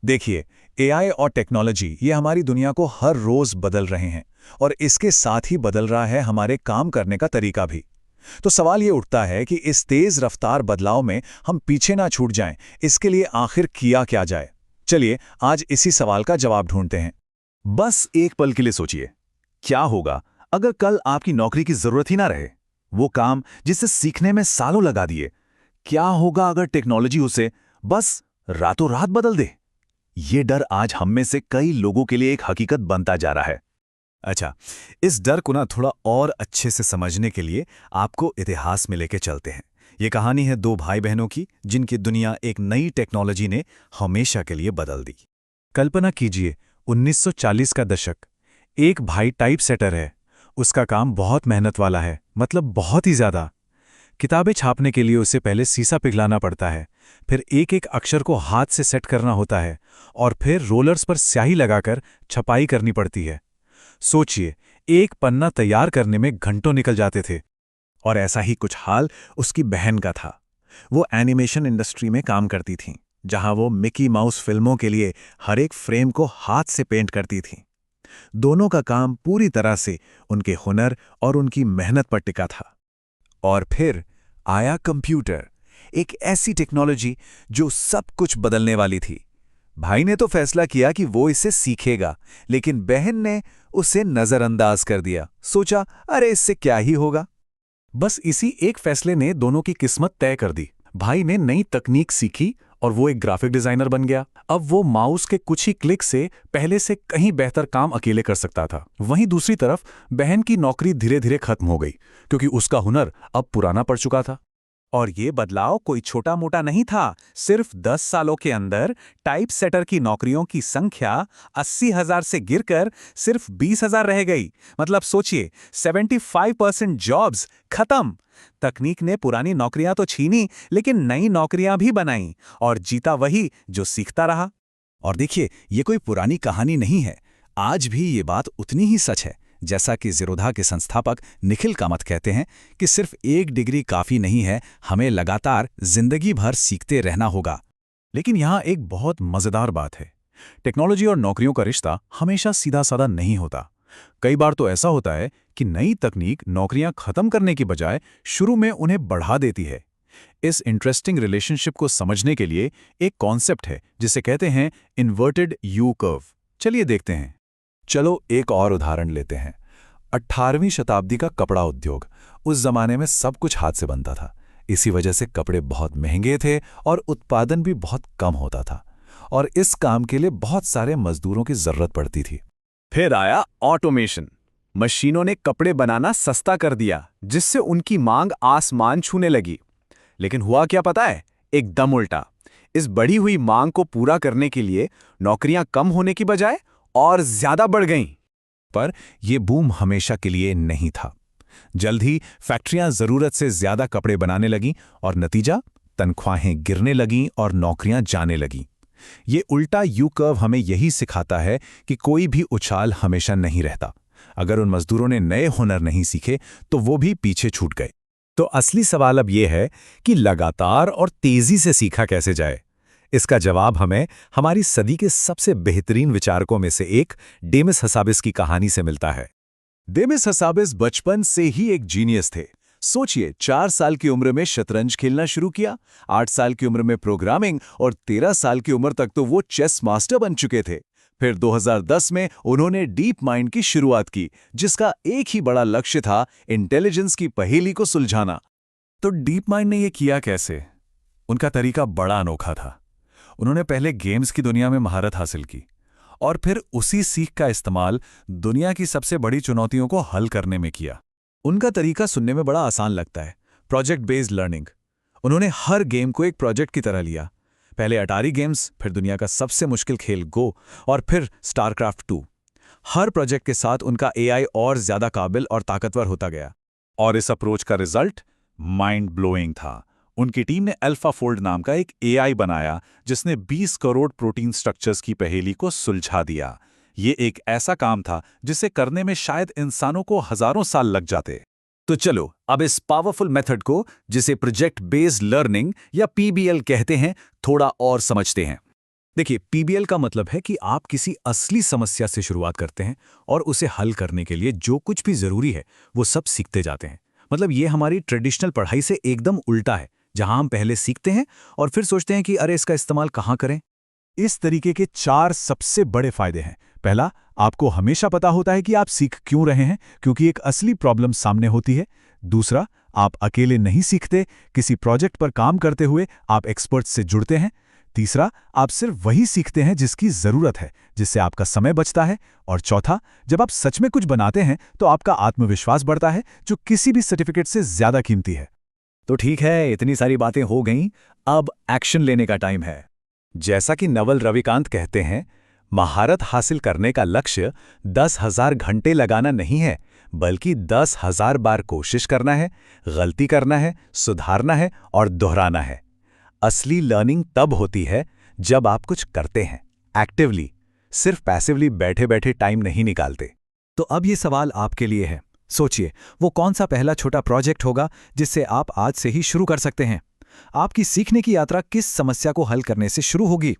देखिए, एआई और टेक्नोलॉजी ये हमारी दुनिया को हर रोज बदल रहे हैं और इसके साथ ही बदल रहा है हमारे काम करने का तरीका भी। तो सवाल ये उठता है कि इस तेज रफ्तार बदलाव में हम पीछे ना छूट जाएं, इसके लिए आखिर किया क्या जाए? चलिए आज इसी सवाल का जवाब ढूंढते हैं। बस एक पल के लिए सोचिए, क्या होगा अगर कल आपकी नौकरी की जरूरत ही ना रहे? वो काम जिसे सीखने में सालों लगा दिए, क्या होगा अगर टेक्नोलॉजी उसे बस रातों रात बदल दे? ये डर आज हम में से कई लोगों के लिए एक हकीकत बनता जा रहा है। अच्छा, इस डर को ना थोड़ा और अच्छे से समझने के लिए आपको इतिहास में लेके चलते हैं। ये कहानी है दो भाई बहनों की, जिनकी दुनिया एक नई टेक्नोलॉजी ने हमेशा के लिए बदल दी। कल्पना कीजिए, 1940 का दशक। एक भाई टाइप सेटर है। उसका काम बहुत मेहनत वाला है, मतलब बहुत ही ज्यादा। किताबें छापने के लिए उसे पहले सीसा पिघलाना पड़ता है, फिर एक एक अक्षर को हाथ से सेट करना होता है और फिर रोलर्स पर स्याही लगाकर छपाई करनी पड़ती है। सोचिए, एक पन्ना तैयार करने में घंटों निकल जाते थे। और ऐसा ही कुछ हाल उसकी बहन का था। वो एनिमेशन इंडस्ट्री में काम करती थीं, जहां वो मिकी माउस फिल्मों के लिए हर एक फ्रेम को हाथ से पेंट करती थीं। दोनों का काम पूरी तरह से उनके हुनर और उनकी मेहनत पर टिका था। और फिर आया कंप्यूटर, एक ऐसी टेक्नोलॉजी जो सब कुछ बदलने वाली थी। भाई ने तो फैसला किया कि वो इसे सीखेगा, लेकिन बहन ने उसे नजरअंदाज कर दिया। सोचा, अरे इससे क्या ही होगा। बस इसी एक फैसले ने दोनों की किस्मत तय कर दी। भाई ने नई तकनीक सीखी और वो एक ग्राफिक डिजाइनर बन गया। अब वो माउस के कुछ ही क्लिक से पहले से कहीं बेहतर काम अकेले कर सकता था। वहीं दूसरी तरफ बहन की नौकरी धीरे धीरे खत्म हो गई, क्योंकि उसका हुनर अब पुराना पड़ चुका था। और ये बदलाव कोई छोटा मोटा नहीं था। सिर्फ 10 सालों के अंदर टाइप सेटर की नौकरियों की संख्या 80,000 से गिरकर सिर्फ 20,000 रह गई। मतलब सोचिए, 75% जॉब्स खत्म। तकनीक ने पुरानी नौकरियां तो छीनी, लेकिन नई नौकरियां भी बनाई, और जीता वही जो सीखता रहा। और देखिए, ये कोई पुरानी कहानी नहीं है। आज भी ये बात उतनी ही सच है। जैसा कि ज़ीरोधा के संस्थापक निखिल कामत कहते हैं कि सिर्फ एक डिग्री काफ़ी नहीं है, हमें लगातार जिंदगी भर सीखते रहना होगा। लेकिन यहाँ एक बहुत मज़ेदार बात है। टेक्नोलॉजी और नौकरियों का रिश्ता हमेशा सीधा साधा नहीं होता। कई बार तो ऐसा होता है कि नई तकनीक नौकरियां खत्म करने की बजाय शुरू में उन्हें बढ़ा देती है। इस इंटरेस्टिंग रिलेशनशिप को समझने के लिए एक कॉन्सेप्ट है जिसे कहते हैं इन्वर्टेड यू कर्व। चलिए देखते हैं। चलो एक और उदाहरण लेते हैं। 18वीं शताब्दी का कपड़ा उद्योग। उस जमाने में सब कुछ हाथ से बनता था। इसी वजह से कपड़े बहुत महंगे थे और उत्पादन भी बहुत कम होता था, और इस काम के लिए बहुत सारे मजदूरों की जरूरत पड़ती थी। फिर आया ऑटोमेशन। मशीनों ने कपड़े बनाना सस्ता कर दिया, जिससे उनकी मांग आसमान छूने लगी। लेकिन हुआ क्या पता है? एकदम उल्टा। इस बढ़ी हुई मांग को पूरा करने के लिए नौकरियां कम होने की बजाय और ज्यादा बढ़ गईं। पर यह बूम हमेशा के लिए नहीं था। जल्द ही फैक्ट्रियां जरूरत से ज्यादा कपड़े बनाने लगीं और नतीजा, तनख्वाहें गिरने लगीं और नौकरियां जाने लगीं। ये उल्टा यू कर्व हमें यही सिखाता है कि कोई भी उछाल हमेशा नहीं रहता। अगर उन मजदूरों ने नए हुनर नहीं सीखे तो वो भी पीछे छूट गए। तो असली सवाल अब यह है कि लगातार और तेजी से सीखा कैसे जाए। इसका जवाब हमें हमारी सदी के सबसे बेहतरीन विचारकों में से एक डेमिस हसाबिस की कहानी से मिलता है। डेमिस हसाबिस बचपन से ही एक जीनियस थे। सोचिए, 4 साल की उम्र में शतरंज खेलना शुरू किया, 8 साल की उम्र में प्रोग्रामिंग, और 13 साल की उम्र तक तो वो चेस मास्टर बन चुके थे। फिर 2010 में उन्होंने डीप माइंड की शुरुआत की, जिसका एक ही बड़ा लक्ष्य था, इंटेलिजेंस की पहेली को सुलझाना। तो डीप माइंड ने यह किया कैसे? उनका तरीका बड़ा अनोखा था। उन्होंने पहले गेम्स की दुनिया में महारत हासिल की और फिर उसी सीख का इस्तेमाल दुनिया की सबसे बड़ी चुनौतियों को हल करने में किया। उनका तरीका सुनने में बड़ा आसान लगता है, प्रोजेक्ट बेस्ड लर्निंग। उन्होंने हर गेम को एक प्रोजेक्ट की तरह लिया। पहले अटारी गेम्स, फिर दुनिया का सबसे मुश्किल खेल गो, और फिर स्टारक्राफ्ट 2। हर प्रोजेक्ट के साथ उनका एआई और ज्यादा काबिल और ताकतवर होता गया। और इस अप्रोच का रिजल्ट माइंड ब्लोइंग था। उनकी टीम ने अल्फाफोल्ड नाम का एक एआई बनाया जिसने 20 करोड़ प्रोटीन स्ट्रक्चर्स की पहेली को सुलझा दिया। ये एक ऐसा काम था जिसे करने में शायद इंसानों को हजारों साल लग जाते। तो चलो अब इस पावरफुल मेथड को, जिसे प्रोजेक्ट बेस्ड लर्निंग या पीबीएल कहते हैं, थोड़ा और समझते हैं। देखिए, पीबीएल का मतलब है कि आप किसी असली समस्या से शुरुआत करते हैं और उसे हल करने के लिए जो कुछ भी जरूरी है वो सब सीखते जाते हैं। मतलब ये हमारी ट्रेडिशनल पढ़ाई से एकदम उल्टा है, जहां हम पहले सीखते हैं और फिर सोचते हैं कि अरे इसका इस्तेमाल कहाँ करें। इस तरीके के 4 सबसे बड़े फायदे हैं। पहला, आपको हमेशा पता होता है कि आप सीख क्यों रहे हैं, क्योंकि एक असली प्रॉब्लम सामने होती है। दूसरा, आप अकेले नहीं सीखते, किसी प्रोजेक्ट पर काम करते हुए आप एक्सपर्ट से जुड़ते हैं। तीसरा, आप सिर्फ वही सीखते हैं जिसकी जरूरत है, जिससे आपका समय बचता है। और चौथा, जब आप सच में कुछ बनाते हैं तो आपका आत्मविश्वास बढ़ता है, जो किसी भी सर्टिफिकेट से ज्यादा कीमती है। तो ठीक है, इतनी सारी बातें हो गईं, अब एक्शन लेने का टाइम है। जैसा कि नवल रविकांत कहते हैं, महारत हासिल करने का लक्ष्य 10,000 घंटे लगाना नहीं है, बल्कि 10,000 बार कोशिश करना है, गलती करना है, सुधारना है और दोहराना है। असली लर्निंग तब होती है जब आप कुछ करते हैं, एक्टिवली, सिर्फ पैसिवली बैठे बैठे टाइम नहीं निकालते। तो अब ये सवाल आपके लिए है। सोचिए, वो कौन सा पहला छोटा प्रोजेक्ट होगा जिससे आप आज से ही शुरू कर सकते हैं? आपकी सीखने की यात्रा किस समस्या को हल करने से शुरू होगी?